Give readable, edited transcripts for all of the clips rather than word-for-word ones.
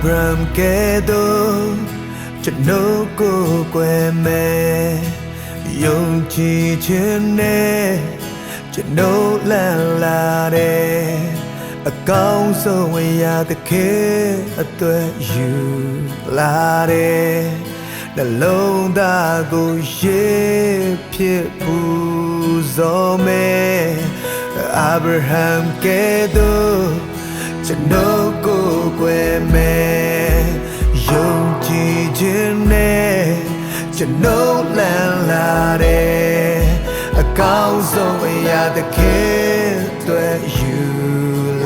Abraham ကဲ့သို့ကျွန်တော်ကိုကွယ်မယ်ယုံကြည်ခြင်းနဲ့ကျွန်တော်လမ်းလာတယ်အကောင်းဆုံးဝေရသခင်အတွက်ယူလာတယ်နှလုံးသားကိုရေဖြစ်ပူဇော်မယ်အာဗြဟံကဲ့သို့ကျွန်တော်ကိုကွယ်မယ်ယုံကြည်ခြင်းနဲ့ကျွန်တော်လမ်းလာတယ်အကောင်းဆုံးဝေရသခင်အတွက်ယူ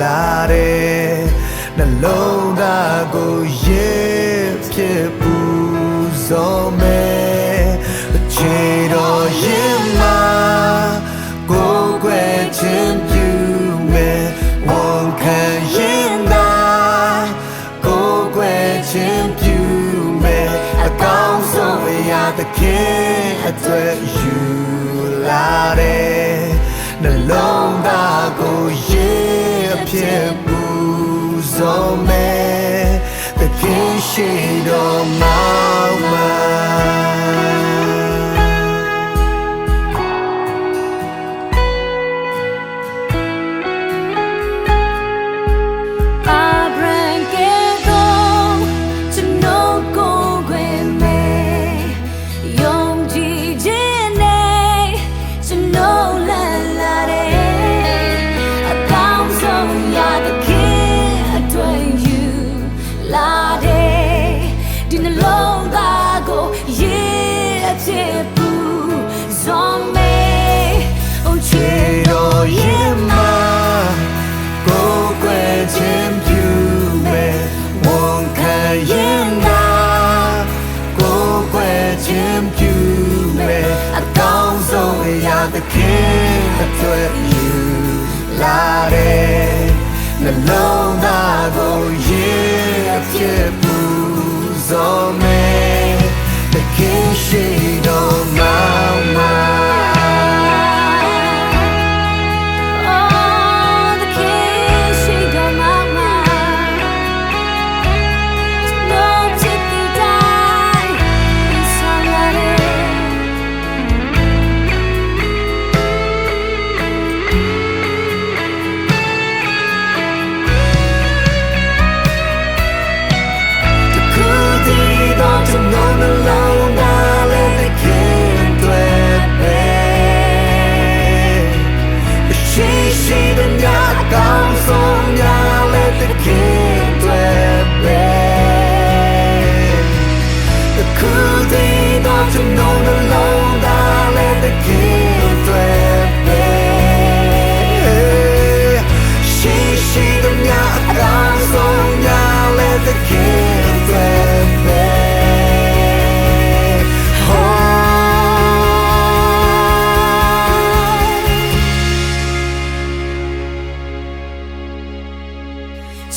လာတယ်နှလုံးသားကိုရေဖြစ်ပူဇော်မယ်ခြေတော်ရင်မှာကိုယ်ွယ်ခြင်းပြုမယ်ဝန်ခံရင်သာကိုယ်ွယ်ခြင်းပြုမယ်အကောင်းဆုံးဝေရသခင်အတွက်ယူလာတယ်နှလုံးသားကိုရေဖြစ်ပူဇော်မယ်သခင်ရှိတော်မှာသခင်အတွက်ယူလာတယ်နှလုံးသားကိုရေဖြစ်ပူဇော်မယ်သခင်ရှိတော်မှာ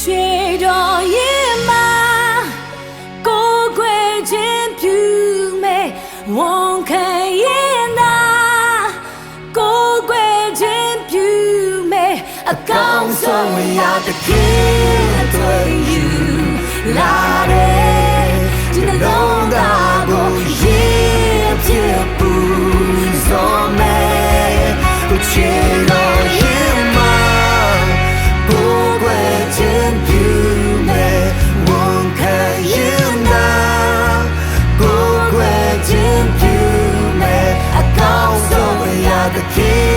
ခြေတော်ရင်မှာကိုယ်ွယ်ခြင်းပြုမယ်ဝန်ခံရင်သာကိုယ်ွယ်ခြင်းပြုမယ်အကောင်းဆုံးဝေရသခင်အတွက်ယူလာတယ်ဒီနှလုံးသားကိုရေဖြစ်ပူဇော်မယ်ခြေတော်ရင်မှာကိုယ်ွယ်ခြင်းပြုမယ်ဝန်ခံရင်သာကိုယ်ွယ်ခြင်းပြုမယ်အကောင်းဆုံးဝေရသခင်